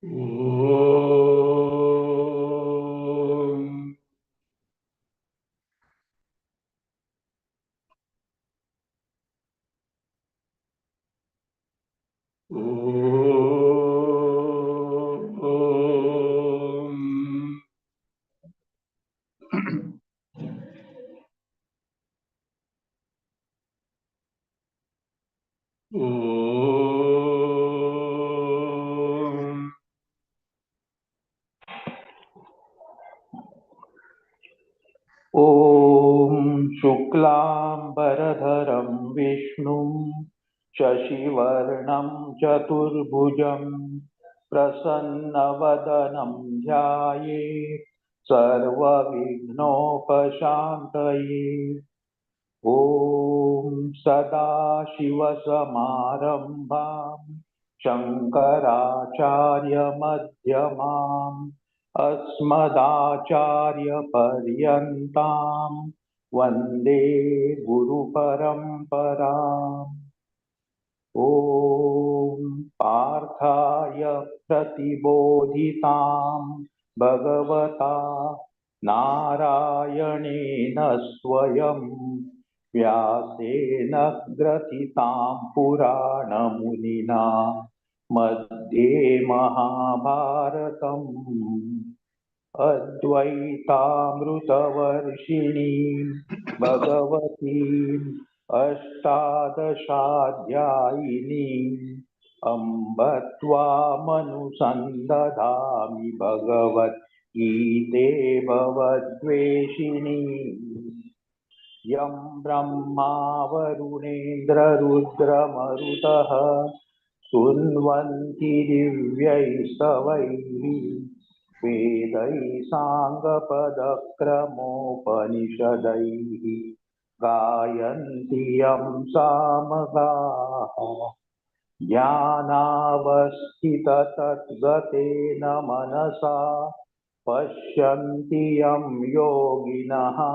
Om. Om. Om. Om Shuklambaradharam Vishnum Shashivarnam Chaturbhujam Prasannavadanam Dhyaye Sarva Vignopashantaye. Om Sadashivasamarambham Shankaracharya Madhyamam Asmadacharya Paryantam Vande Guru Paramparam. Om Parthaya Pratibodhitam Bhagavata Narayanena Swayam Vyasena Gratitam Puranamunina Madhye Mahabharatam Advaitaamrutavarshini Bhagavatim Ashtadashadyayini Amba Tvamanusandadhami Bhagavat Gite Bhavadveshini Yam Brahma Varunendra Rudra Marutaha Sunvanti Divyaistavaihi Vedai Sangapadakramopanishadaihi Gayanti Yam Samagaha Jnanavasthita Tatgatena Manasa Pashyanti Yam Yoginaha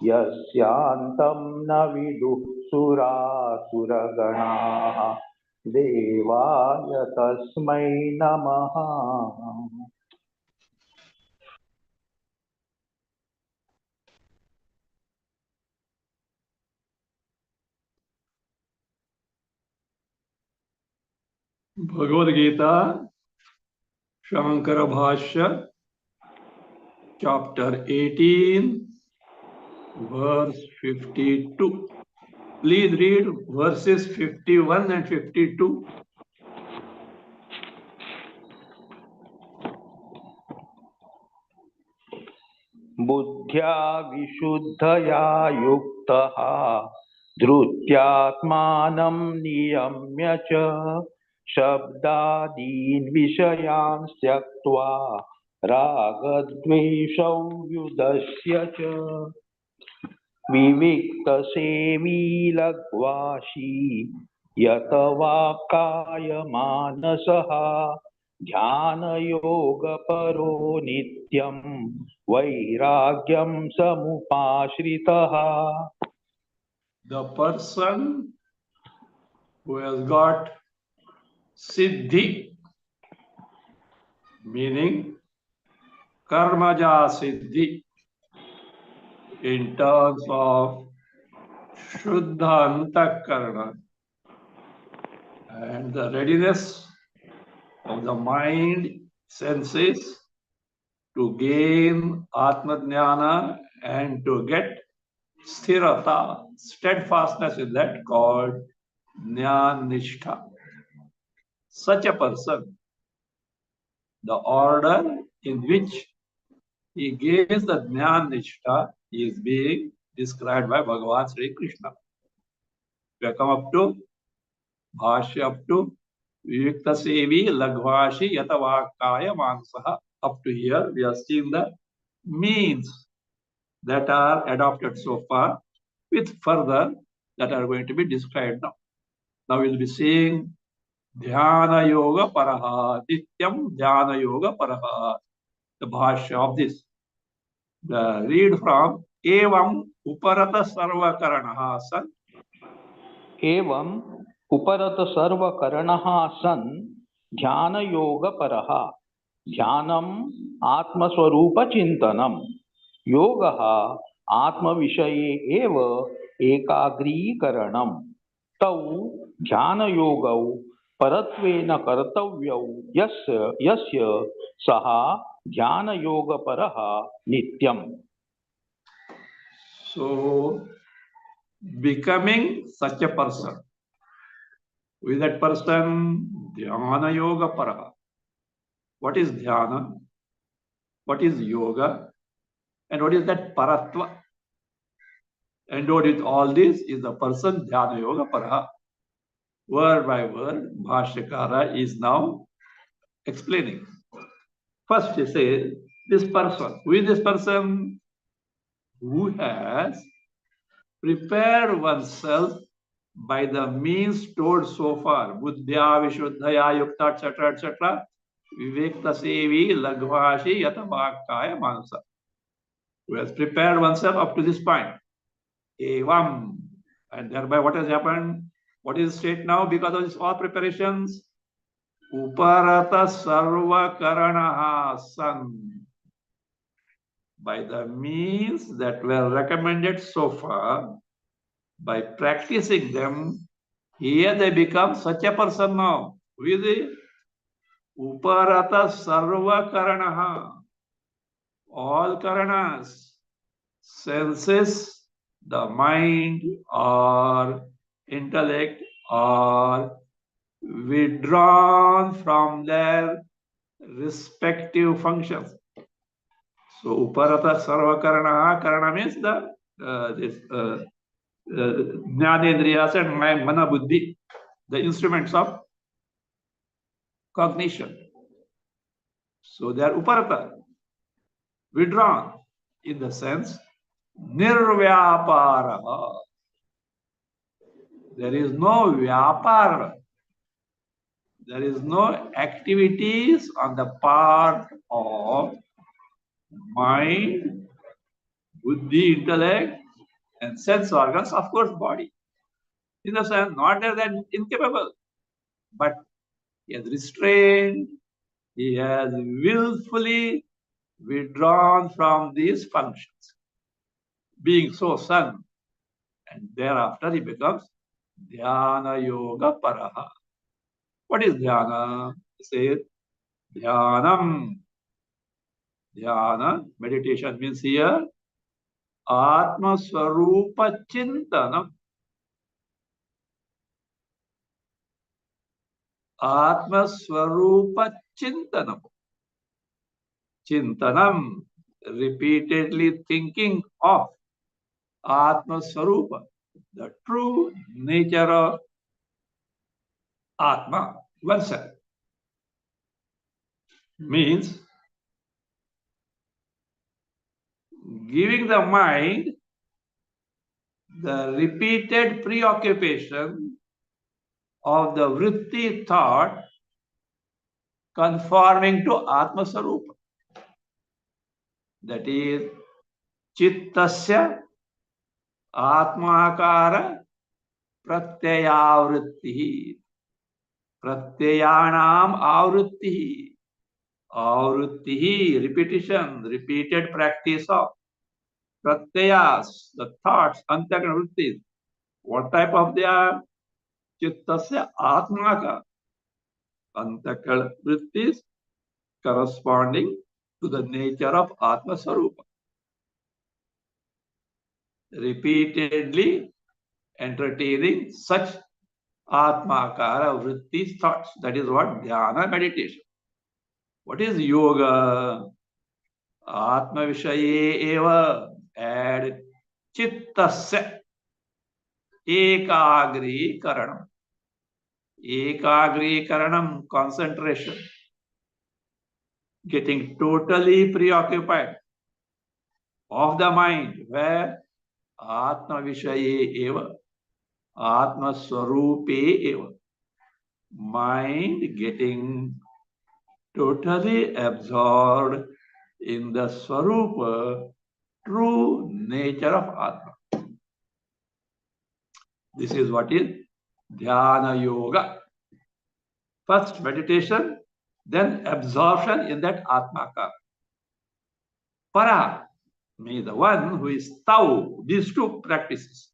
Yasyantam Naviduh Surasuraganaha Devaya Tasmai Namaha. Bhagavad Gita, Shankara Bhasya, chapter 18, verse 52. Please read verses 51 and 52. Buddhya vishuddhaya yuktaha dhrutyatmanam niyamya cha shabdadin vishayan tyaktva ragadveshau yudasya cha viviktasevi lagvashi yatavakaya manasaha dhyana yoga paro nityam vairagyam samupashritaha. The person who has got siddhi, meaning karmaja siddhi, in terms of shuddha antakarana and the readiness of the mind, senses to gain Atma Jnana and to get sthirata, steadfastness in that, called Jnana Nishtha. Such a person, the order in which he gains the Jnana Nishtha is being described by Bhagavan Sri Krishna. We have come up to Bhasya, up to Vivikta Sevi Lagvashi Yatavakaya Mansaha. Up to here, we are seeing the means that are adopted so far, with further that are going to be described now. Now we'll be seeing Dhyana Yoga Paraha, Nityam Dhyana Yoga Paraha, the Bhashya of this. The read from Evam Uparata Sarva Karanaha San. Evam Uparata Sarva Karanaha San ध्यान योग परः ध्यानम आत्मस्वरूप चिंतनम योगः आत्मविषये एव एकाग्रीकरणम तौ ध्यान योगौ परत्वेन कर्तव्यौ यस्य यस्य सः ध्यान योग परः नित्यम. So, becoming such a person, who is that person? Dhyana yoga paraha. What is dhyana? What is yoga? And what is that paratva? And with all this is the person dhyana yoga paraha. Word by word, Bhashyakara is now explaining. First he says, this person. Who is this person? Who has prepared oneself by the means told so far, buddhya, vishuddhaya, yukta, etc., vivekta sevi, lagvashi, yatavakaya, manasa. Who has prepared oneself up to this point. Evam. And thereby what has happened? What is the state now? Because of this all preparations, uparata sarva karanaha san. By the means that were recommended so far, by practicing them, here they become such a person now. Who is it? Uparata sarva karanaha. All karanas, senses, the mind or intellect are withdrawn from their respective functions. So uparata sarva karana, karana means the jnanendriyas and mana buddhi, the instruments of cognition. So they are uparata, withdrawn, in the sense nirvyapara. There is no vyapara. There is no activities on the part of mind, buddhi, intellect, and sense organs, of course, body. In the sense, not that they're incapable, but he has restrained, he has willfully withdrawn from these functions, being so son, and thereafter he becomes dhyana yoga paraha. What is dhyana? He says, dhyanam. Dhyana, meditation means here, atma swarupa chintanam. Atma swarupa chintanam. Chintanam, repeatedly thinking of Atma Swarupa, the true nature of Atma, oneself. Means giving the mind the repeated preoccupation of the vritti thought conforming to Atma Swarupa. That is, Chittasya Atmakara Pratyayavritti. Pratyayanam avritti. Avritti, repetition, repeated practice of pratyayas, the thoughts, antakana vrittis. What type of they are? Chittasya atmaka. Antakana vrittis corresponding to the nature of Atma Swarupa. Repeatedly entertaining such Atmakara vrittis thoughts. That is what dhyana meditation. What is yoga? Atma Vishaye eva, add chittasya ekagri karanam. Ekagri karanam, concentration. Getting totally preoccupied of the mind, where Atma Vishaye eva, Atma Swarupe eva. Mind getting totally absorbed in the Swarupa, true nature of Atma. This is what is Dhyana Yoga. First meditation, then absorption in that Atmakara. Para means the one who is Tau. These two practices.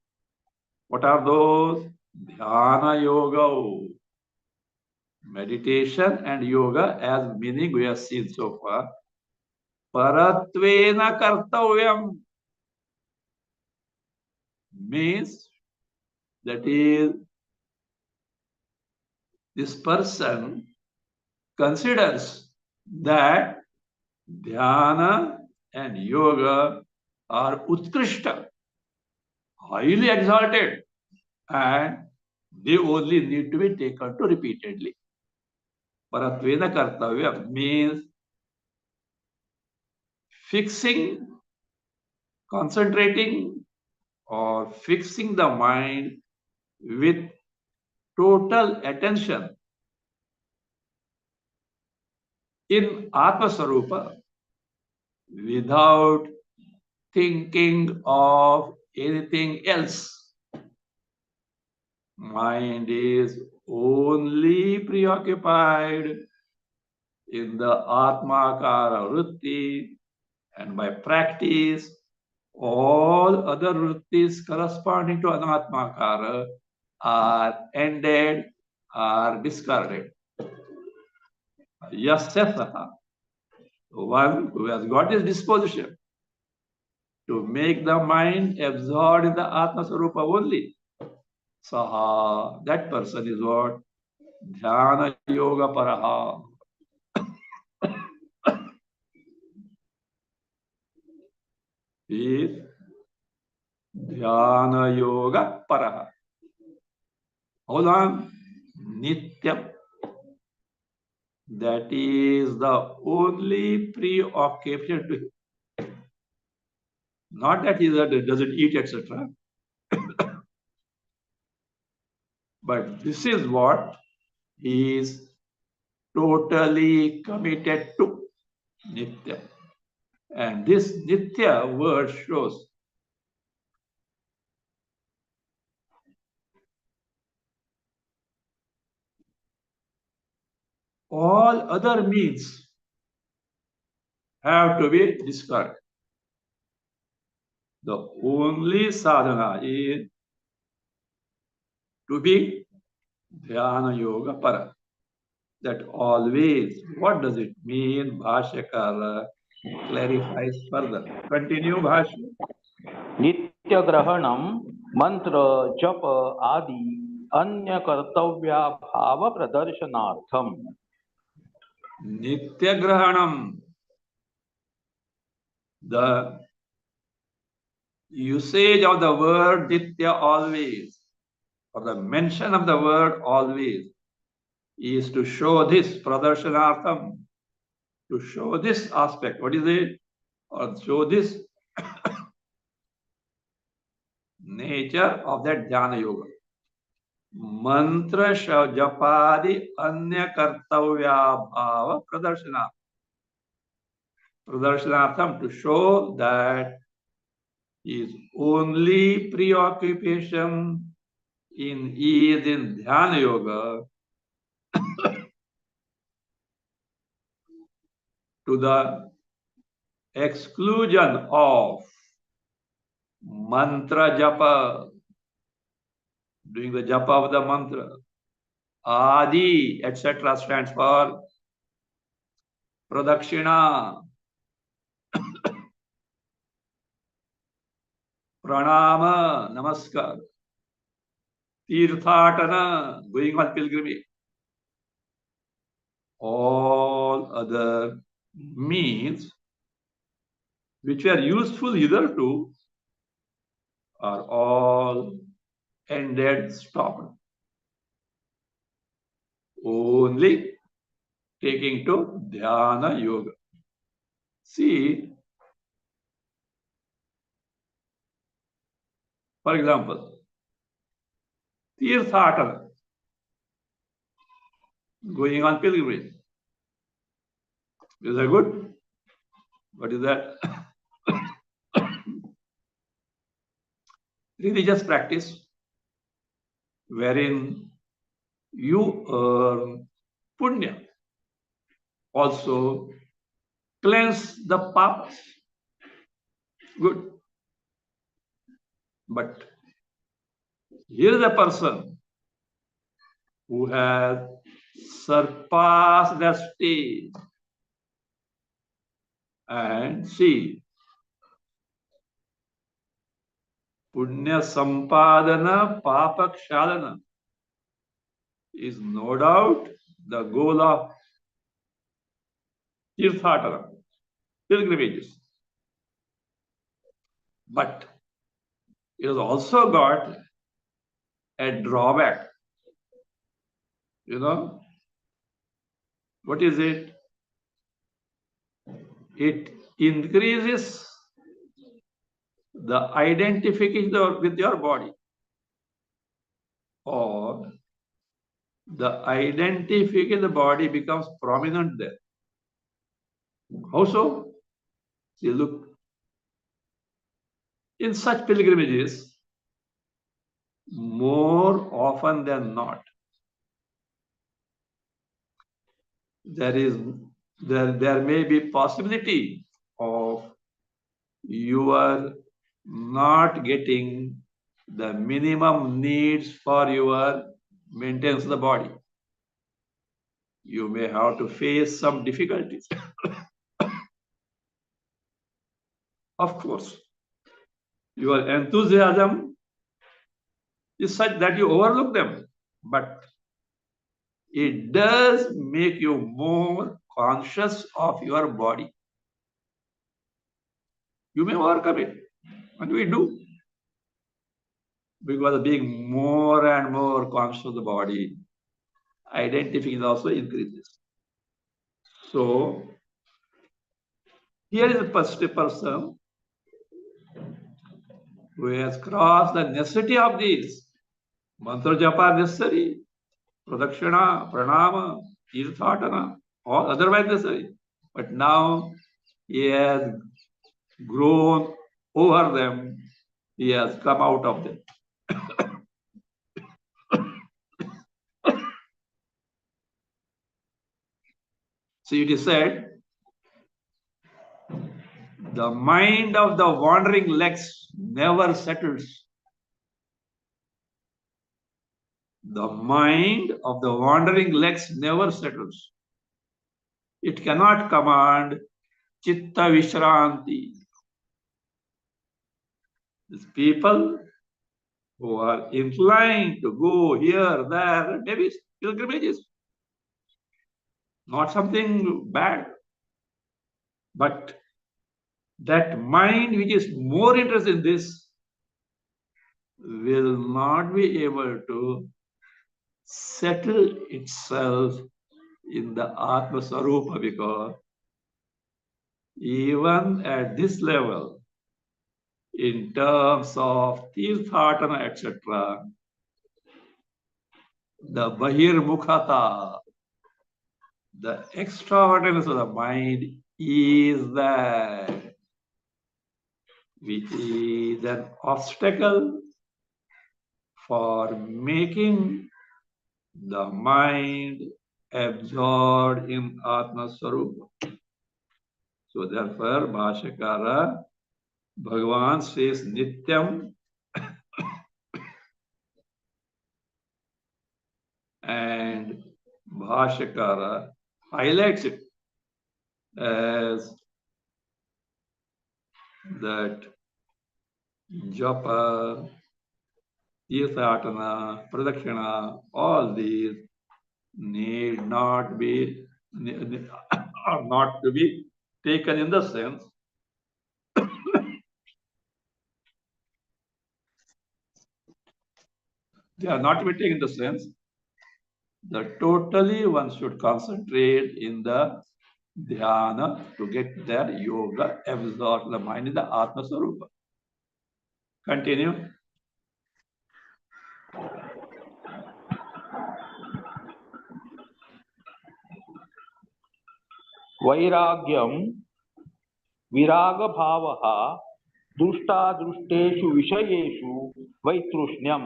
What are those? Dhyana Yoga. Meditation and yoga as meaning we have seen so far. Paratvena kartavyam means that is this person considers that dhyana and yoga are utkrishta, highly exalted, and they only need to be taken to repeatedly. Paratvena kartavyam means fixing, concentrating, or fixing the mind with total attention in Atma Swarupa without thinking of anything else. Mind is only preoccupied in the Atmakara Vritti, and by practice, all other vrittis corresponding to Anatmakara are ended, are discarded. Yasya, one who has got this disposition to make the mind absorbed in the Atma Swarupa only. Saha, that person is what? Dhyana Yoga Paraha. Is Dhyana Yoga Paraha. Hold on. Nityam. That is the only preoccupation to him. Not that he doesn't eat, etc. But this is what he is totally committed to. Nitya. And this Nitya word shows all other means have to be discarded. The only sadhana is to be Dhyana Yoga Para. That always, what does it mean? Bhashyakara clarifies further. Continue, Bhashya. नित्य ग्रहणम मंत्र जप आदि अन्य कर्तव्या भाव प्रदर्शनार्थम. Nitya Grahanam. The usage of the word Nitya always, or the mention of the word always, is to show this Pradarsanartham, to show this aspect. What is it? Or show this nature of that Jnana Yoga. Mantra Japadi Anya Kartavya Bhava Pradarshana. Pradarshanatham, to show that his only preoccupation is in Dhyana Yoga to the exclusion of mantra japa, doing the japa of the mantra. Adi, etc. stands for Pradakshina, Pranama, Namaskar, Tirthatana, going on pilgrimage. All other means which were useful hitherto are all ended, stopped. Only taking to Dhyana Yoga. See, for example, Tirthatana, going on pilgrimage. Is that good? What is that? Religious practice wherein you earn punya also cleanse the papas. Good. But here is a person who has surpassed that stage. And see, punya sampadana papa kshalana is no doubt the goal of tirthatana, pilgrimages. But it has also got a drawback. You know, what is it? It increases the identification with your body, or the identification of the body becomes prominent there. How so? See, look, in such pilgrimages, more often than not, there may be possibility of you are not getting the minimum needs for your maintenance of the body. You may have to face some difficulties. Of course, your enthusiasm is such that you overlook them, but it does make you more conscious of your body. You may overcome it, and we do, because of being more and more conscious of the body, identification also increases. So here is a person who has crossed the necessity of these. Mantra japa necessary, pradakshina, pranama, tirthatana, all otherwise necessary. But now he has grown over them, he has come out of them. So it is said, the mind of the wandering legs never settles. The mind of the wandering legs never settles. It cannot command chitta vishranti. These people who are inclined to go here, there, maybe pilgrimages, not something bad, but that mind which is more interested in this will not be able to settle itself in the Atma Sarupa, because even at this level, in terms of tirthatana, etc., the Bahir Mukhata, the extraordinary of the mind is that which is an obstacle for making the mind absorbed in Atma Sarupa. So therefore, Bhashyakara, Bhagavan says Nityam, and Bhashyakara highlights it as that japa, tirthatana, pradakshina, all these need not be are not to be taken in the sense they are not to be taken in the sense that totally one should concentrate in the dhyana to get their yoga absorbed the mind in the Atma Sarupa. Continue. वैराग्यम विराग भावः दृष्टादृष्टेषु विषयेषु वैतृष्ण्यम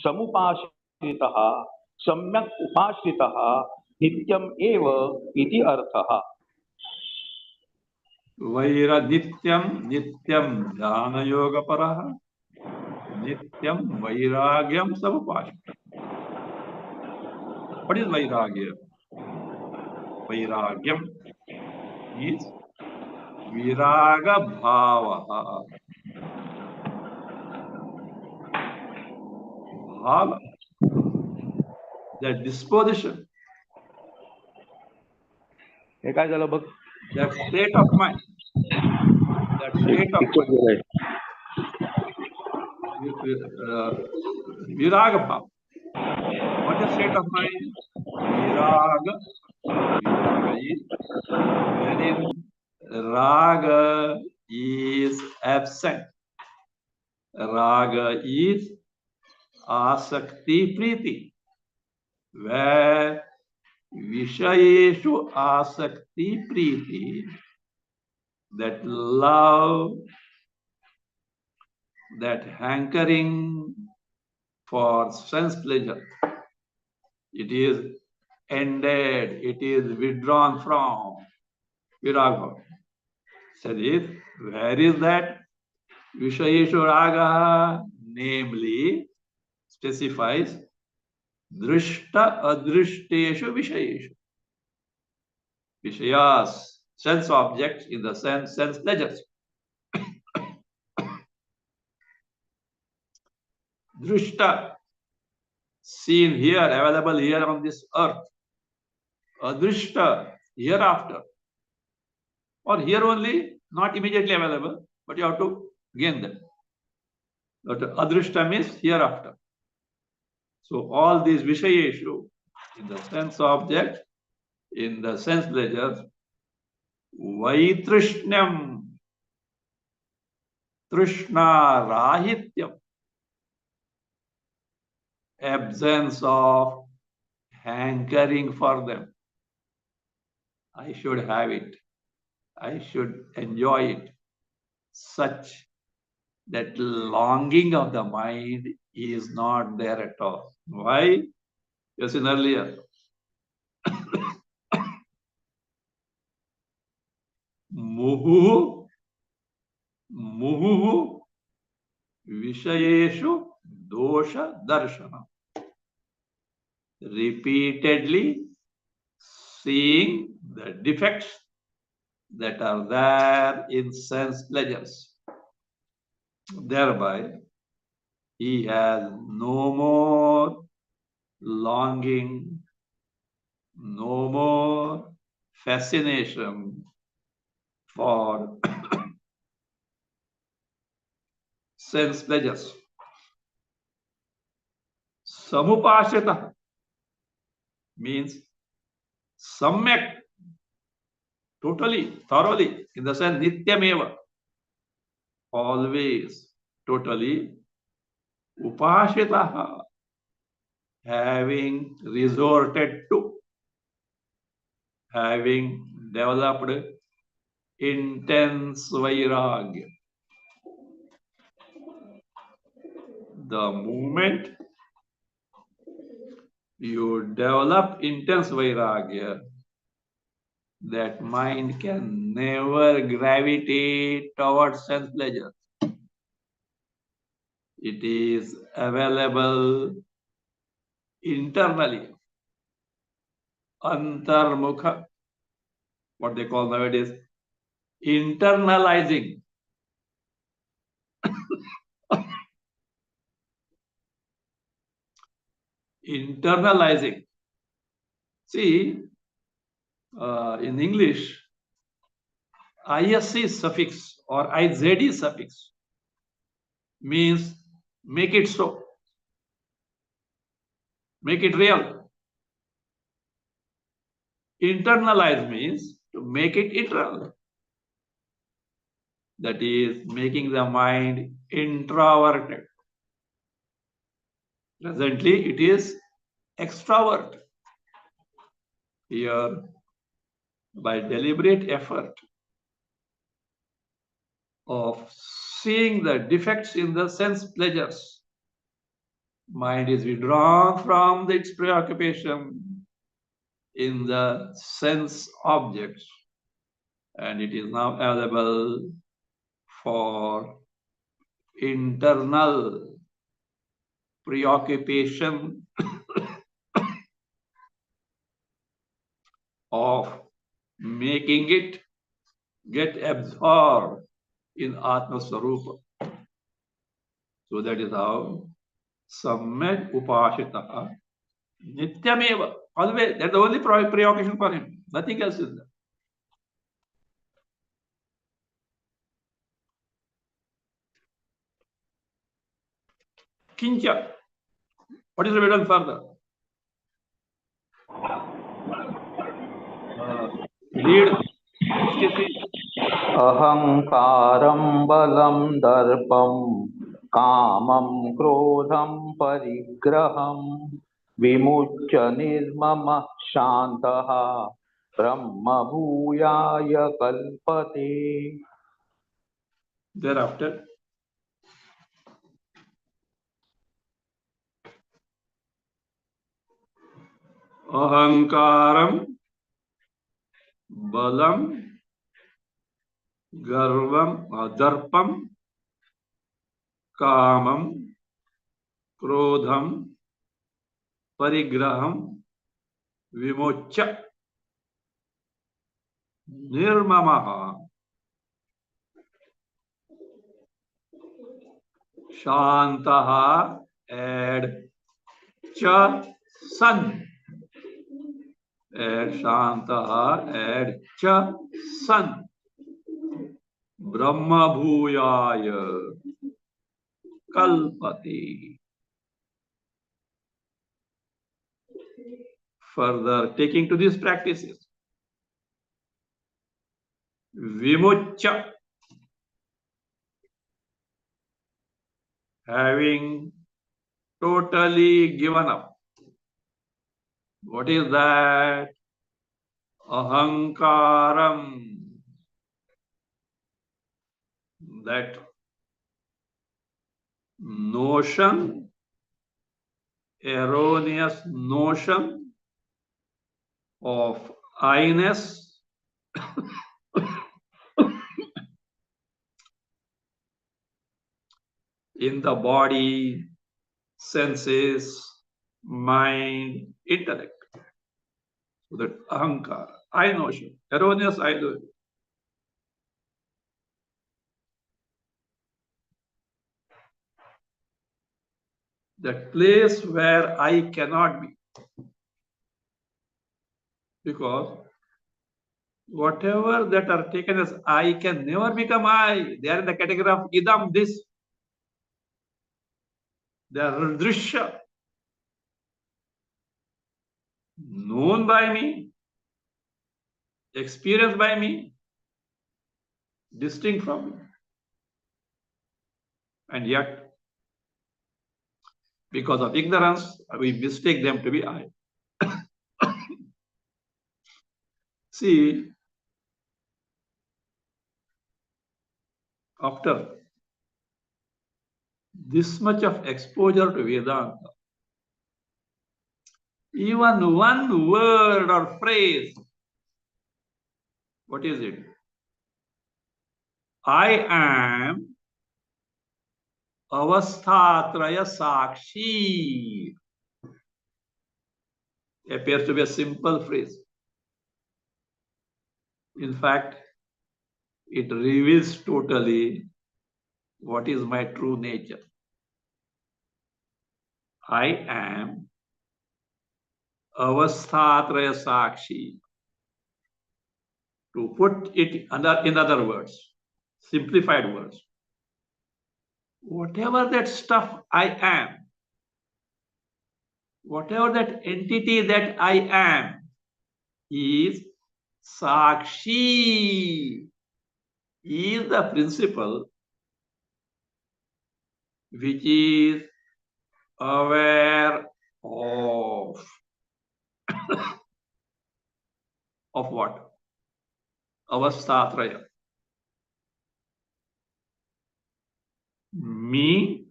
समुपाश्रितः सम्यक् उपाश्रितः नित्यम एव इति अर्थः। वैर नित्यम नित्यम ध्यान योग परः नित्यम वैराग्यम समुपाश्रितः. What is vairagya? Vairagyam is viraga bhava. Bhava, that disposition, हे काय झालं बघ? that state of mind, that state of mind, viraga bhava. What is state of mind? Viraga. Viraga is wherein raga is absent. Raga is asakti priti, where vishayeshu asakti priti, that love, that hankering for sense pleasure, it is ended, it is withdrawn from viraga. That is, where is that? Vishayeshu raga, namely, specifies drishta adrishteshu vishayeshu. Vishayas, sense objects in the sense pleasures. Drishta, seen here, available here on this earth. Adrishta, hereafter. Or here only, not immediately available, but you have to gain them. But adrishta means hereafter. So all these vishayeshu, in the sense object, in the sense pleasures, vaitrishnam, trishna rahityam, absence of hankering for them. I should have it. I should enjoy it. Such that longing of the mind is not there at all. Why? Yes, in earlier. Muhu, muhu, vishayeshu dosha darshana. Repeatedly seeing the defects that are there in sense pleasures. Thereby, he has no more longing, no more fascination for sense pleasures. Samupashrita means samyak, totally, thoroughly, in the sense nityameva, always, totally, upashrita, having resorted to, having developed intense vairagya. The moment you develop intense vairagya, that mind can never gravitate towards sense pleasure. It is available internally, antarmukha, what they call nowadays, internalizing. Internalizing. See, in English, ISC suffix or IZD suffix means make it so, make it real. Internalize means to make it internal. That is making the mind introverted. Presently, it is extrovert. Here, by deliberate effort of seeing the defects in the sense pleasures, mind is withdrawn from its preoccupation in the sense objects, and it is now available for internal preoccupation of making it get absorbed in Atma Swarupa. So that is how Samyak Upashitaha Nityameva. Always, that's the only preoccupation for him. Nothing else is there. Kincha. What is the written further? Read 63. अहङ्कारं बलं दर्पं कामं क्रोधं परिग्रहं विमुच्य निर्ममः शान्तः ब्रह्मभूयाय कल्पते. Thereafter, Ahankaram, Balam, Garvam, Darpam, Kamam, Krodham, Parigraham, Vimocha, Nirmamaha, Shantaha, add Cha, Sun. Add Shantaha, add Cha, Sun. Brahma Bhuyaya, Kalpati. Further, taking to these practices, Vimucha, having totally given up. What is that? Ahankaram. That notion, erroneous notion of I-ness in the body, senses, mind, intellect. So that ahankara, I notion, erroneous I notion. That place where I cannot be. Because whatever that are taken as I can never become I. They are in the category of idam, this. They are drishya, known by me, experienced by me, distinct from me. And yet, because of ignorance, we mistake them to be I. See, after this much of exposure to Vedanta, even one word or phrase, what is it? I am avasthatraya sakshi. Appears to be a simple phrase. In fact, it reveals totally what is my true nature. I am avasthatraya sakshi. To put it in other words, simplified words, whatever that stuff I am, whatever that entity that I am, is sakshi, is the principle which is aware of what? Avasthatraya. Me,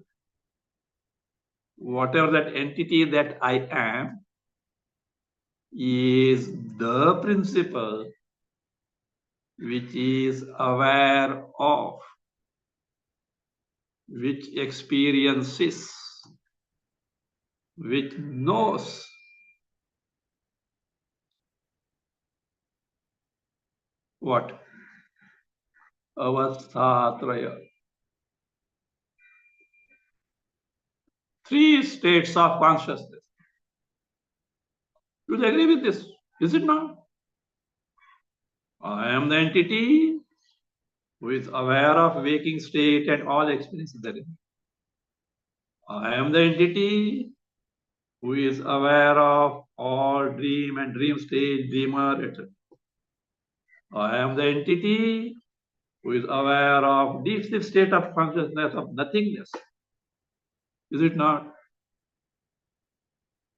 whatever that entity that I am, is the principle which is aware of, which experiences, which knows. What? Avasthatraya. Three states of consciousness. Do you agree with this? Is it not? I am the entity who is aware of waking state and all experiences therein. I am the entity who is aware of all dream and dream state, dreamer, etc. I am the entity who is aware of deep sleep state of consciousness of nothingness. Is it not?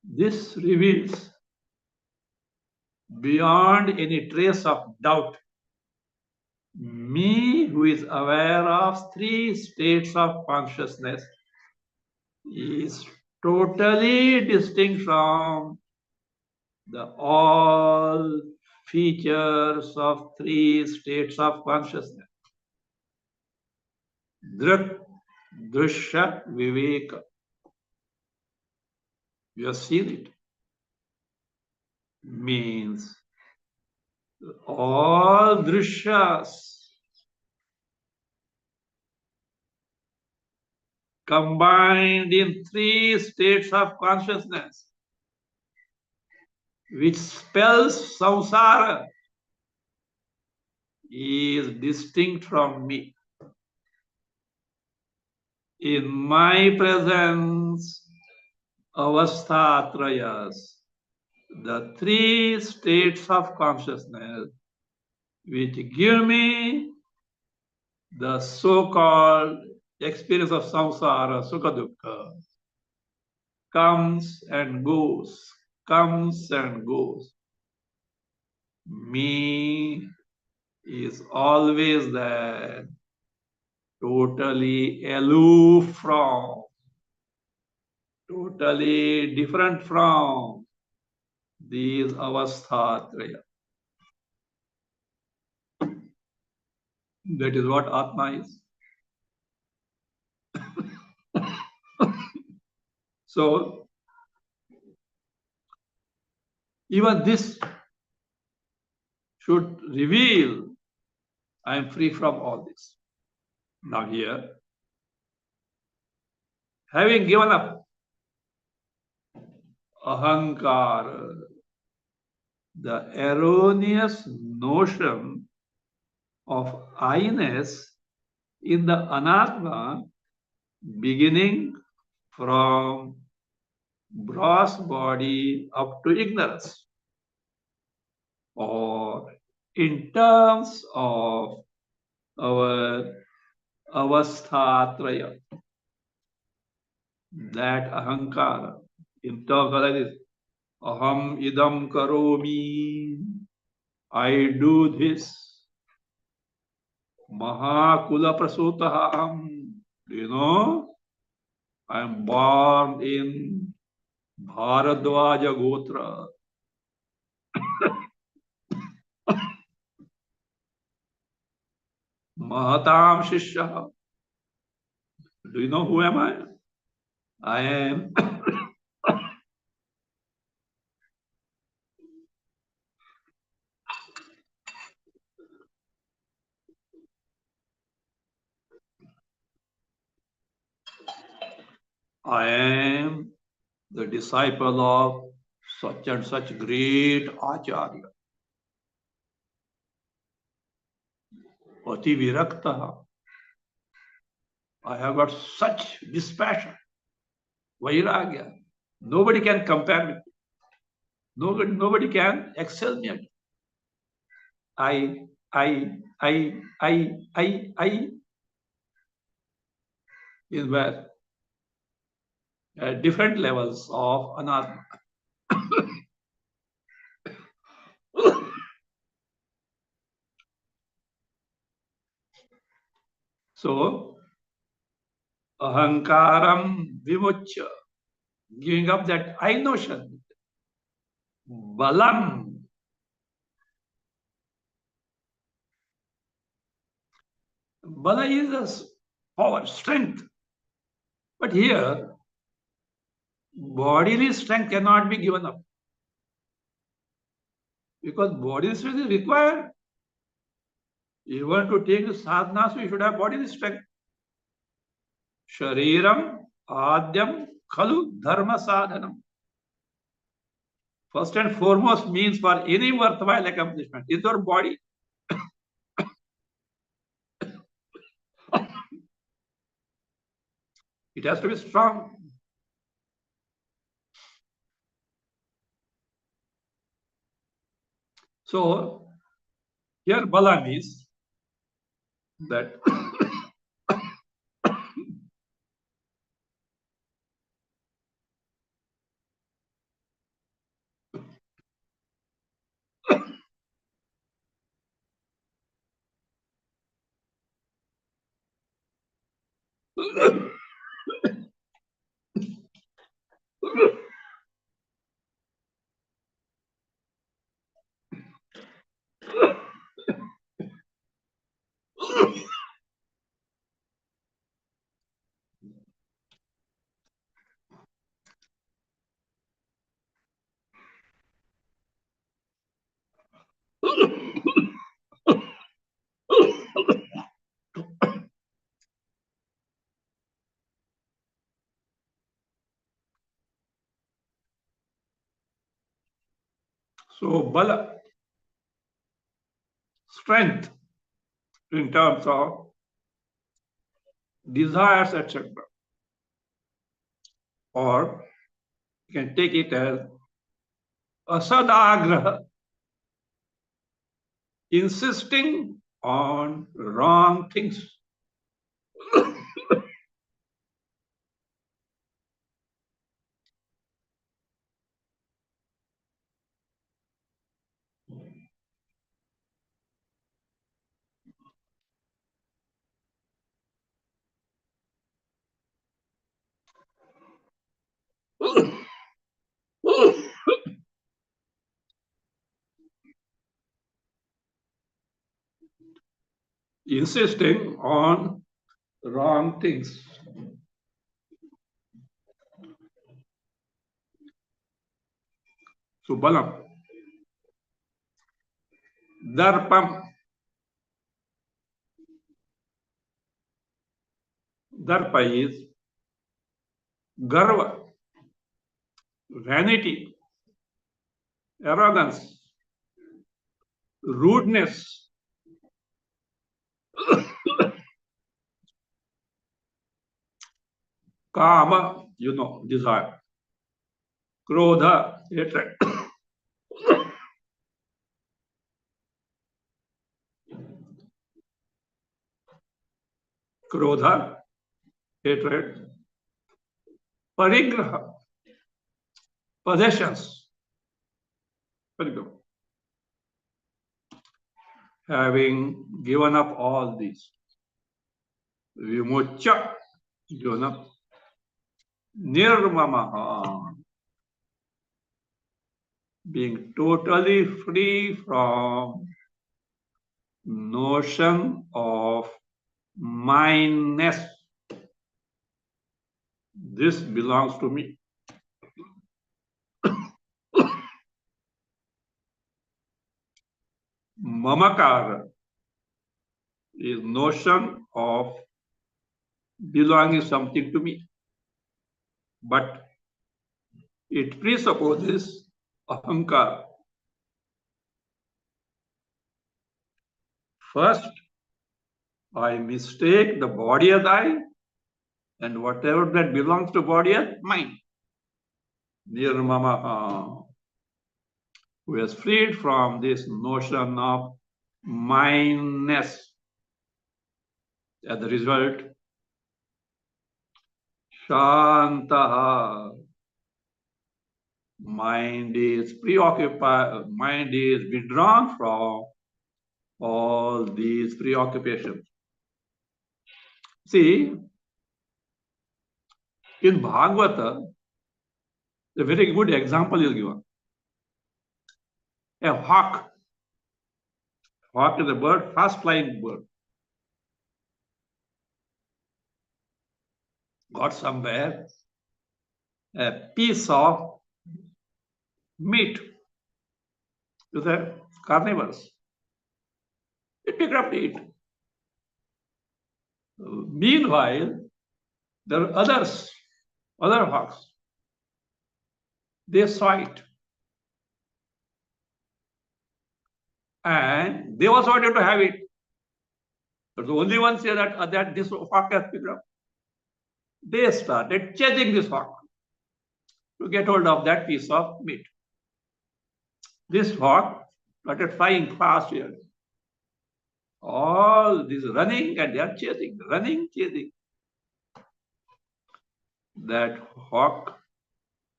This reveals beyond any trace of doubt me who is aware of three states of consciousness is totally distinct from the all features of three states of consciousness. Drik, Drishya, Viveka. You have seen it. Means all Drishyas combined in three states of consciousness, which spells samsara, is distinct from me. In my presence, avasthatrayas, the three states of consciousness which give me the so-called experience of samsara, sukha dukkha, comes and goes, comes and goes. Me is always there, totally aloof from, totally different from these avasthatraya. That is what Atma is. So, even this should reveal I am free from all this. Now here, having given up ahankara, the erroneous notion of I-ness in the anatma, beginning from gross body up to ignorance, or in terms of our avasthatraya, that ahankara, in terms of that is aham idam karomi, I do this. Mahakula prasutaham. Do you know? I am born in Bharadwaja Gotra. Mahatam Shishya. Do you know who am I? I am I am the disciple of such and such great Acharya. Pati Virakta. I have got such dispassion, Vairagya. Nobody can compare with me. Nobody can excel me. I, I is where at different levels of anatma. So, ahankaram vimuchya, giving up that I notion, Balam. Bala is a power, strength. But here, bodily strength cannot be given up. Because bodily strength is required. You want to take the sadhana, so you should have bodily strength. Shariram adyam khalu dharma sadhanam. First and foremost means for any worthwhile accomplishment is your body. It has to be strong. So here bala means that so bala, strength in terms of desires, etc. Or you can take it as asadagraha, insisting on wrong things. Insisting on wrong things. So balam. Darpam. Darpa is garva, vanity, arrogance, rudeness. Kama, desire. Krodha, hatred. Krodha, hatred. Parigraha, possessions. Parigraha. Having given up all these, vimucha, given up, nirmamaha, being totally free from notion of mindness. This belongs to me. Mamakara is notion of belonging something to me. But it presupposes ahankara. First, I mistake the body as I, and whatever that belongs to body as mine. Nirmamaha, who has freed from this notion of mindness. As a result, Shantaha, mind is preoccupied, mind is withdrawn from all these preoccupations. See, in Bhagavata, a very good example is given. A hawk. Hawk is a bird, fast flying bird. Got somewhere a piece of meat to the carnivores. It picked up to eat. Meanwhile, there are other hawks. They saw it. And they also wanted to have it. But the only ones here that this hawk has picked up. They started chasing this hawk to get hold of that piece of meat. This hawk started flying fast here. All this running and they are chasing, running, chasing. That hawk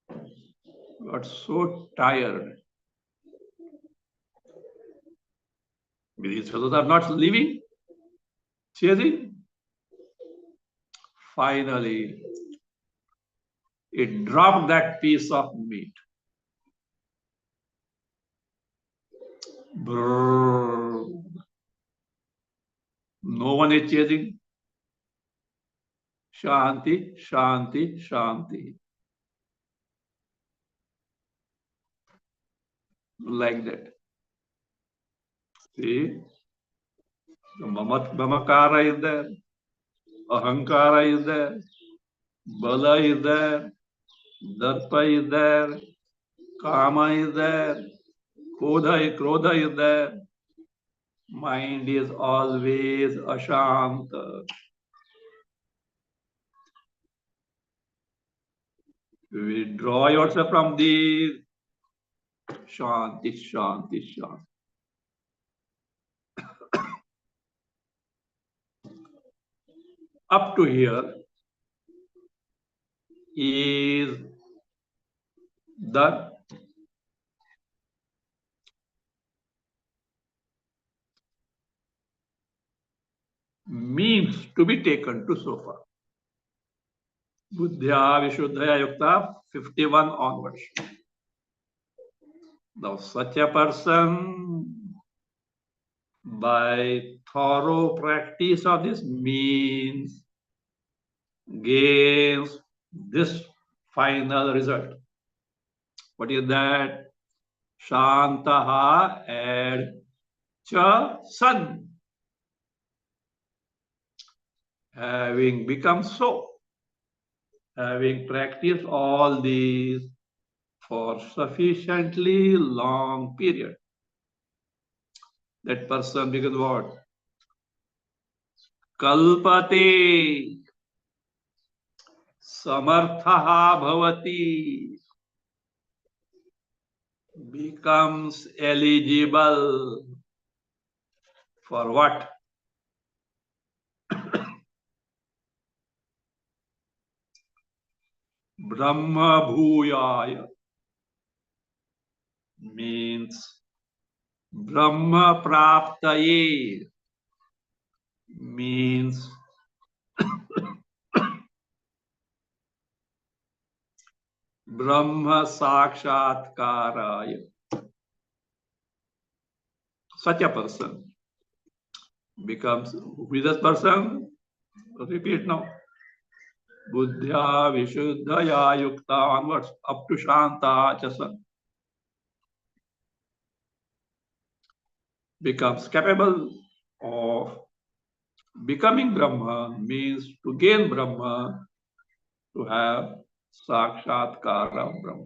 got so tired. These fellows are not leaving, chasing. Finally, it dropped that piece of meat. Brrr. No one is chasing. Shanti, Shanti, Shanti. Like that. See? The Mamakara is there. Ahankara is there. Bala is there. Darpa is there. Kama is there. Krodha is there. Mind is always ashanta. Withdraw yourself from these. Shanti, Shanti, Shanti. Up to here is the means to be taken to so far. Buddhya Vishuddhaya Yukta 51 onwards. Now such a person, by thorough practice of this means, gains this final result. What is that? Shantaha and cha san. Having become so, having practiced all these for sufficiently long period, that person becomes what? Kalpate, samarthaha bhavati, becomes eligible for what? Brahma bhuyaya, means Brahma praptaye, means Brahma sakshatkaraya. Such a person becomes, who is this person? Repeat now. Buddhya Vishuddhaya Yukta onwards up to Shanta Chasa. Becomes capable of becoming Brahma, means to gain Brahma, to have Sakshatkara of Brahma,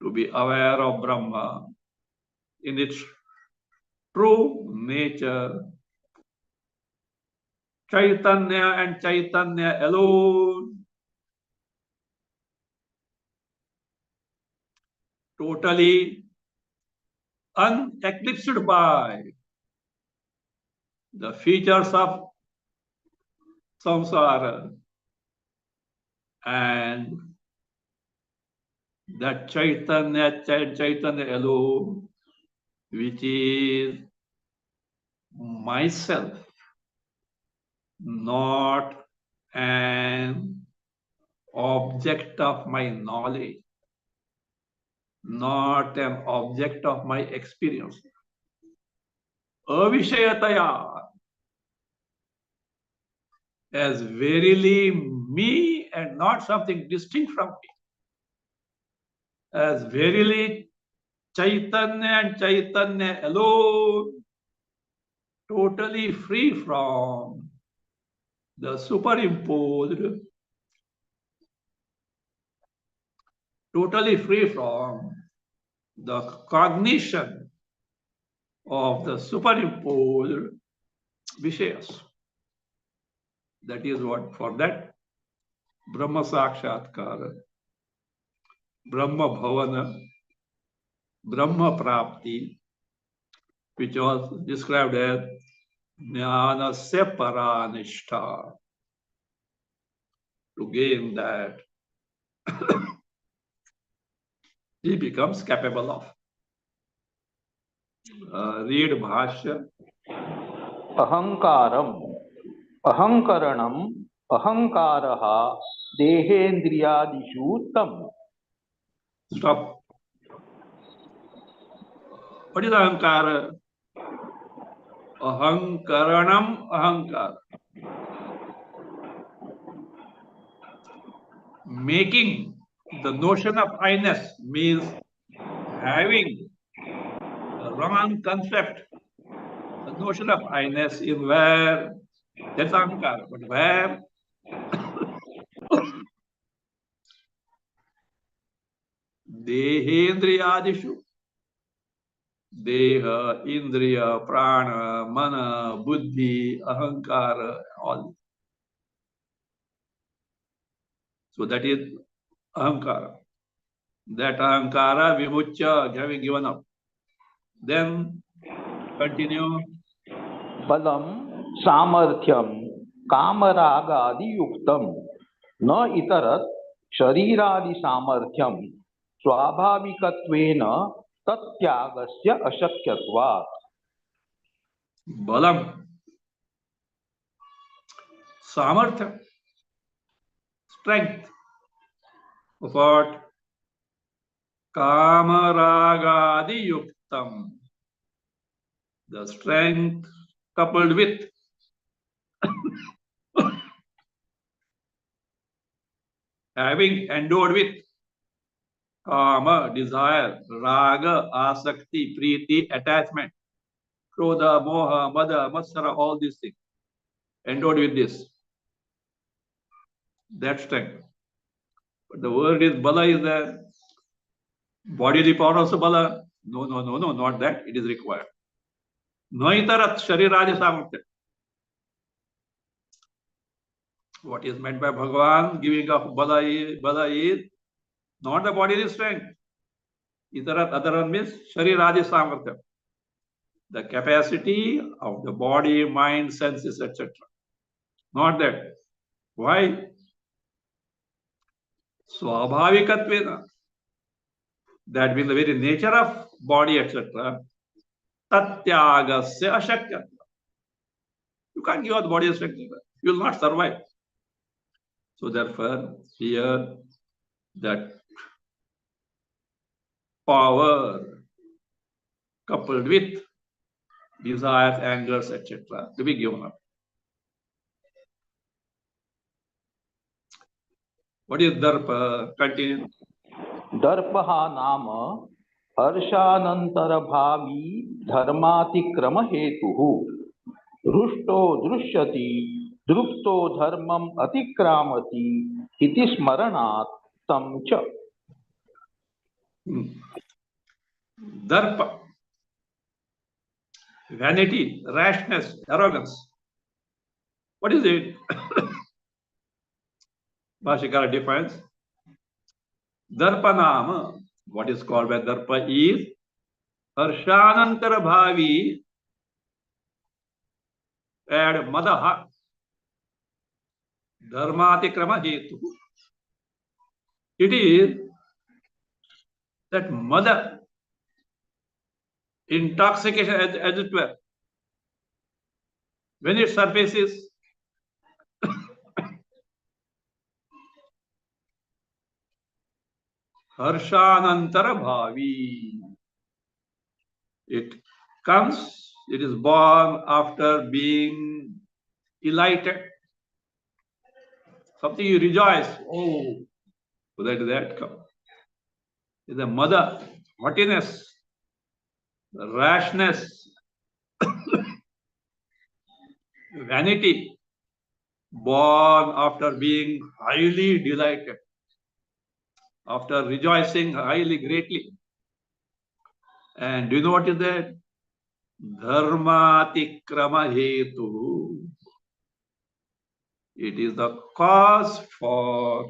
to be aware of Brahma in its true nature. Chaitanya and Chaitanya alone, totally uneclipsed by the features of samsara, and that Chaitanya alone, which is myself, not an object of my knowledge. not an object of my experience. Avishayataya, as verily me and not something distinct from me. As verily Chaitanya and Chaitanya alone, totally free from the superimposed, totally free from the cognition of the superimposed Vishayas. That is what, for that, Brahma Sakshatkara, Brahma Bhavana, Brahma Prapti, which was described as Jnana Separanishta. To gain that, he becomes capable of. Read Bhasya. Ahankaram, ahankaranam, ahankaraha, dehendriyadishu tam. Stop. What is Ahankara? Ahankaranam, Ahankara. Making the notion of I-ness means having a wrong concept, the notion of I-ness in where, that's Ahankara, but where Dehendriyadishu, Deha, Indriya, Prana, Mana, Buddhi, Ahankara, all. So that is Ahankara. That Ahankara, Vimuchya, having given up. Then continue. Balam, samarthyam, kamaragadi yuktam, na itarat, shariradi samarthyam, swabhavikattvena tatyagasya ashakyatvat. Balam, Samartha, strength of what? Kamaragadi yuktam. The strength coupled with having endowed with kama, desire, raga, asakti, priti, attachment, krodha, moha, mada, matsara, all these things. Endowed with this. That strength. But the word is bala is there. Bodily power also bala. No, not that. It is required. Naitarat shariradi samartya. What is meant by Bhagavan giving of bala is not the bodily strength. Itarat, other one means shariradi samartya. The capacity of the body, mind, senses, etc. Not that. Why? Swabhavikatvena. That means the very nature of body, etc. Tatyagasya ashakya. You can't give out the body strength. You will not survive. So therefore, here that power coupled with desires, angers, etc. to be given up. What is darpa? Continue. Darpaha nama harshanantara bhavi dharmatikrama hetuhu. Rushto drushyati drupto dharmam atikramati iti smaranat tam cha. Darpa. Vanity, rashness, arrogance. What is it? Bhashyakara defines. Darpa nama, what is called by darpa is harshanantara bhavi and madaha dharmatikrama hetu. It is that mother intoxication as it were. When it surfaces, harshanantara bhavi. It comes, it is born after being elated. Something you rejoice. Oh, where did that come? Is the mother, haughtiness, rashness, vanity, born after being highly delighted, after rejoicing highly, greatly. And do you know what is that? Dharmatikrama hetu. It is the cause for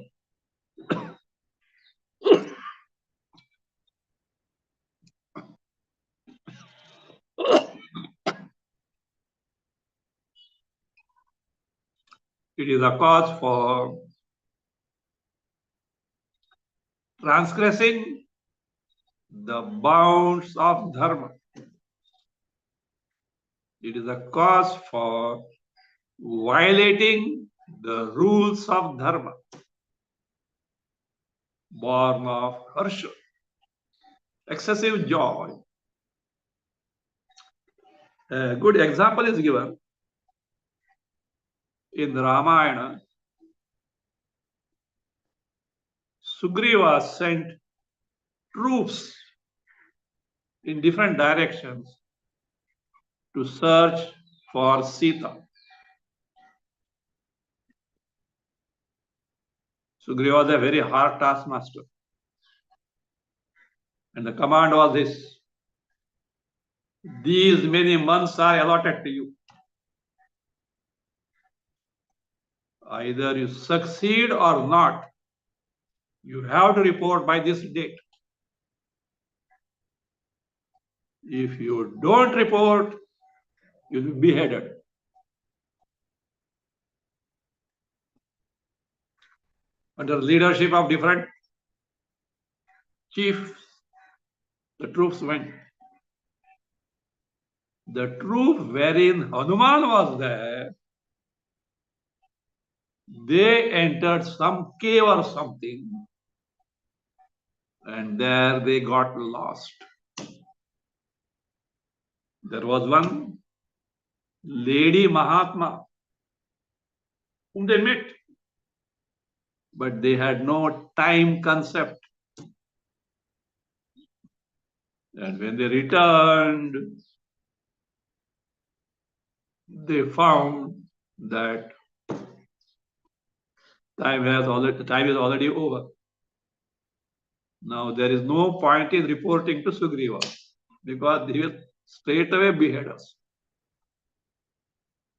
it is a cause for transgressing the bounds of dharma. It is a cause for violating the rules of dharma, born of harsha, excessive joy. A good example is given in the Ramayana. Sugriva sent troops in different directions to search for Sita. Sugriva was a very hard taskmaster. And the command was this: these many months are allotted to you. Either you succeed or not. You have to report by this date. If you don't report, you'll be beheaded. Under the leadership of different chiefs, the troops went. The troop wherein Hanuman was there, they entered some cave or something, and there they got lost. There was one lady Mahatma whom they met, but they had no time concept. And when they returned, they found that time is already over. Now there is no point in reporting to Sugriva because he will straight away behead us.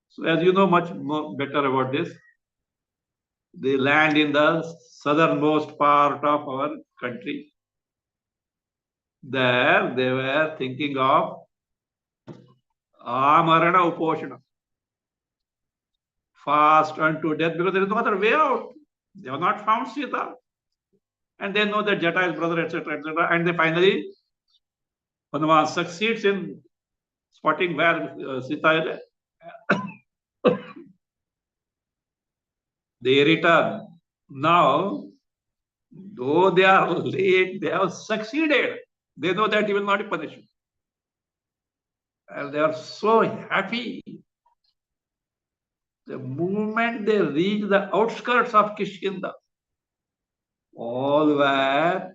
So as you know much more better about this, they land in the southernmost part of our country. There they were thinking of Amarana Uposhana, fast unto death, because there is no other way out. They have not found Sita. And they know that Jata is brother, etc., etc. And they finally, Hanuman succeeds in spotting where Sita is. They return. Now, though they are late, they have succeeded. They know that he will not punish you. And they are so happy. The moment they reach the outskirts of Kishkinda, all were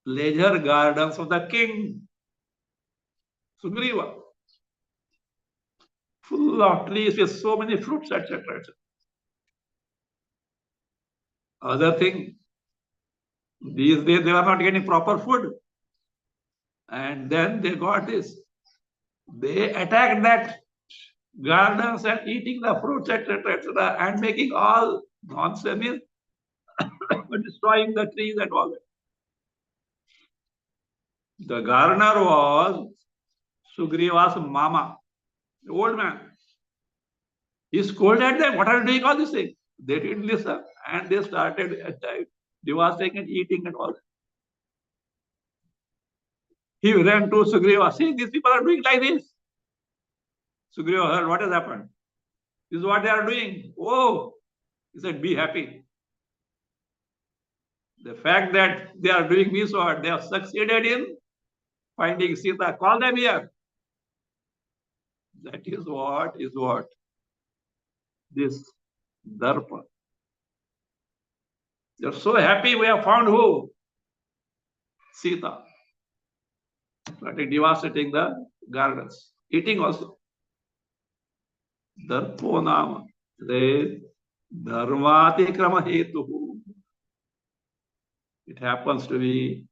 pleasure gardens of the king, Sugriva, full of trees with so many fruits, etc., etc. Other thing, these days they were not getting proper food. And then they got this. They attacked that gardens and eating the fruits, etc., etc., and making all nonsense, destroying the trees and all that. The gardener was Sugriva's mama, the old man. He scolded them, what are you doing all this thing? They didn't listen, and they started devastating and eating and all that. He ran to Sugriva, see, these people are doing like this. Sugriva heard what has happened. This is what they are doing. Oh, he said, be happy. The fact that they are doing this or they have succeeded in finding Sita, call them here. That is what this darpa. They're so happy we have found who? Sita. Starting devastating the gardens, eating also. Darpo nama. Dharmati krama hetu. It happens to be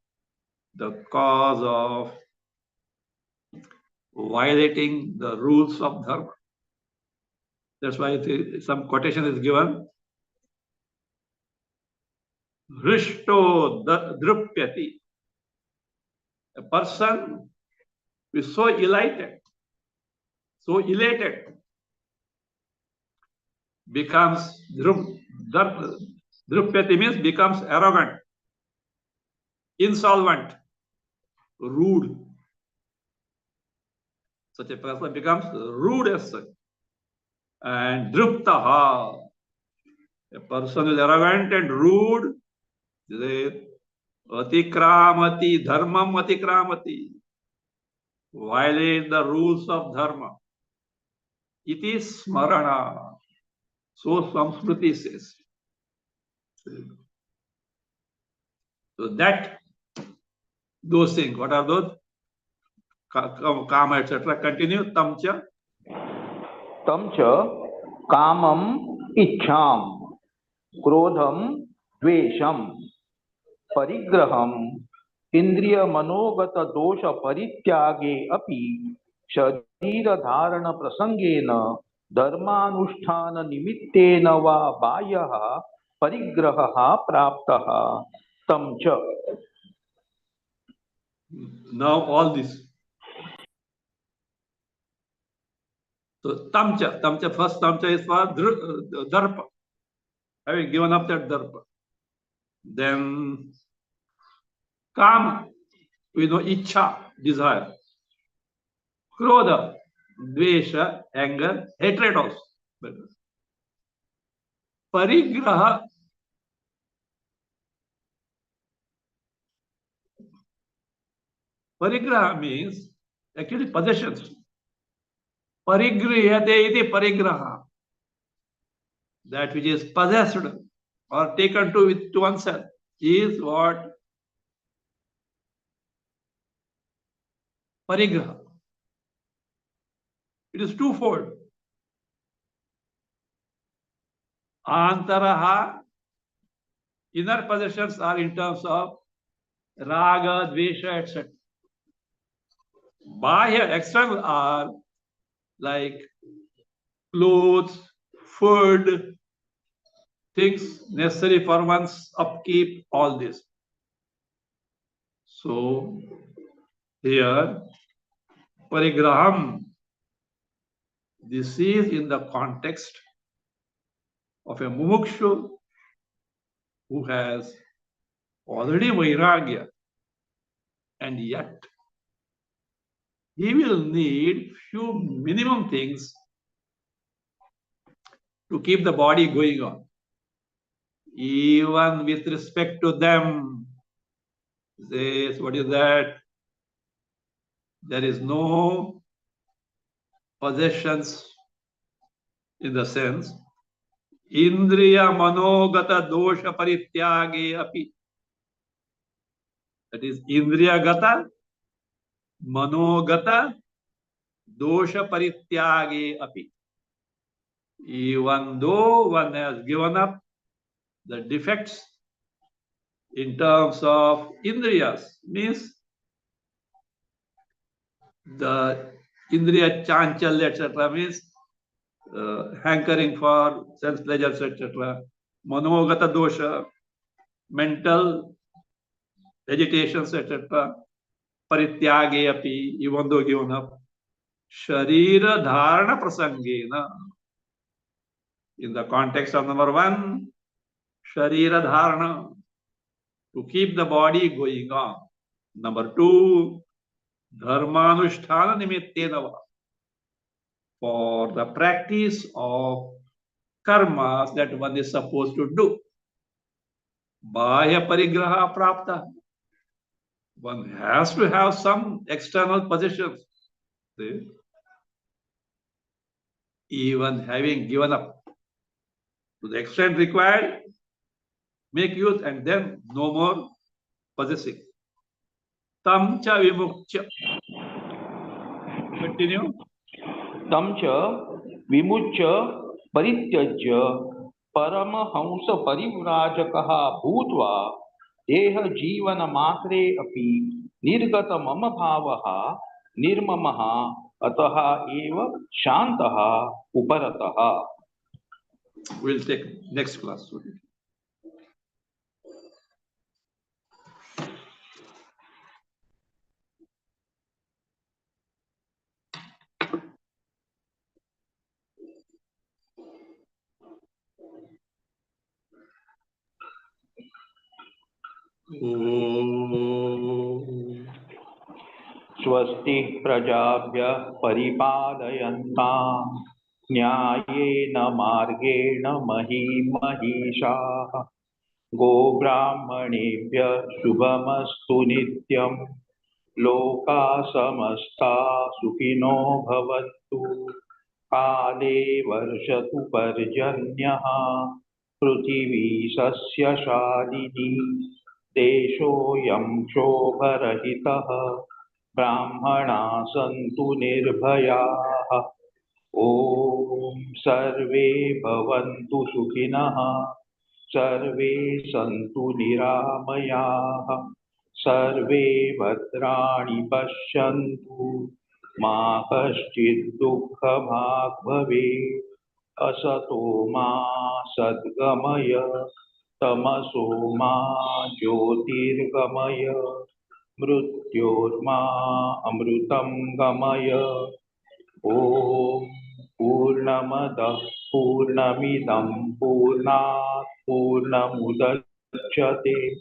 the cause of violating the rules of dharma. That's why some quotation is given. Rishto drupyati. A person who is so elated, becomes drupyati means becomes arrogant, insolvent, rude. Such a person becomes rude as such. And druptaha, a person who is arrogant and rude, atikramati, dharmam atikramati, violate the rules of dharma. Iti smarana. So Samskriti says. So that, those things, what are those? Kama, etc. Continue. Tamcha. Tamcha kamam ichham krodham dvesham parigraham indriya manogata dosha parityage api sharira dharana prasangena dharmanusthana nimittena va bayah parigraha praptah tamcha. Now all this. So tamcha, first tamcha is for darpa. Having given up that darpa. Then kama, we know ichha, desire. Krodha, dvesha, anger, hatred also. Parigraha, means actually possessions. Parigrihate iti parigraha. That which is possessed or taken to oneself is what? Parigraha. It is twofold. Antaraha, inner possessions are in terms of raga, dvesha, etc. Bahya, external are like clothes, food, things necessary for one's upkeep, all this. So here, parigraham, this is in the context of a mumukshu who has already vairagya, and yet he will need few minimum things to keep the body going on. Even with respect to them, says, what is that? There is no possessions in the sense indriya manogata dosha parityage api. That is indriya gata, manogata, dosha parityage api. Even though one has given up the defects in terms of indriyas, means the indriya chanchalya, etc., means hankering for sense pleasures, etc. Manogata dosha, mental agitations, etc. Parityage api, even though given up. Sharira dharana prasangena. In the context of number one, sharira dharana, to keep the body going on. Number two, dharmanusthana nimittena, for the practice of karmas that one is supposed to do. Bahya parigraha prapta. One has to have some external possessions. See? Even having given up to the extent required, make use and then no more possessing. Tam cha vimukcha. Continue. तं च विमुच्य परित्यज्य परमहंस परिव्राजकः भूत्वा देह जीवन मात्रे अपि निर्गत मम भावः निर्ममः अतः एव शान्तः उपरतः. We'll take next class. स्वस्ति प्रजाभ्यः परिपालयन्तां न्यायेन मार्गेण महीं महिषाः गोब्राह्मणेभ्यः शुभमस्तु नित्यं लोकाः समस्ताः सुखिनो भवन्तु काले वर्षतु पर्जन्यः पृथिवी सस्यशालिनी देशोऽयं क्षोभरहितः ब्राह्मणाः सन्तु निर्भयाः ॐ सर्वे भवन्तु सुखिनः सर्वे सन्तु निरामयाः सर्वे भद्राणि पश्यन्तु मा कश्चित् दुःखभाग् भवेत् असतो मा सद्गमय तमसो मा ज्योतिर्गमय मृत्योर्मा अमृतं गमय. ॐ पूर्णमदः पूर्णमिदं पूर्णात् पूर्णमुदच्यते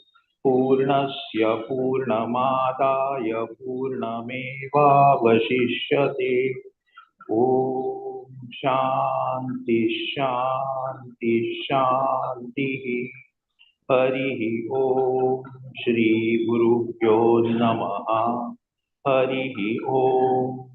पूर्णस्य पूर्णमादाय पूर्णमेवावशिष्यते. ॐ शान्ति शान्ति शान्तिः. हरिः ॐ श्री गुरुभ्यो नमः. हरिः ॐ.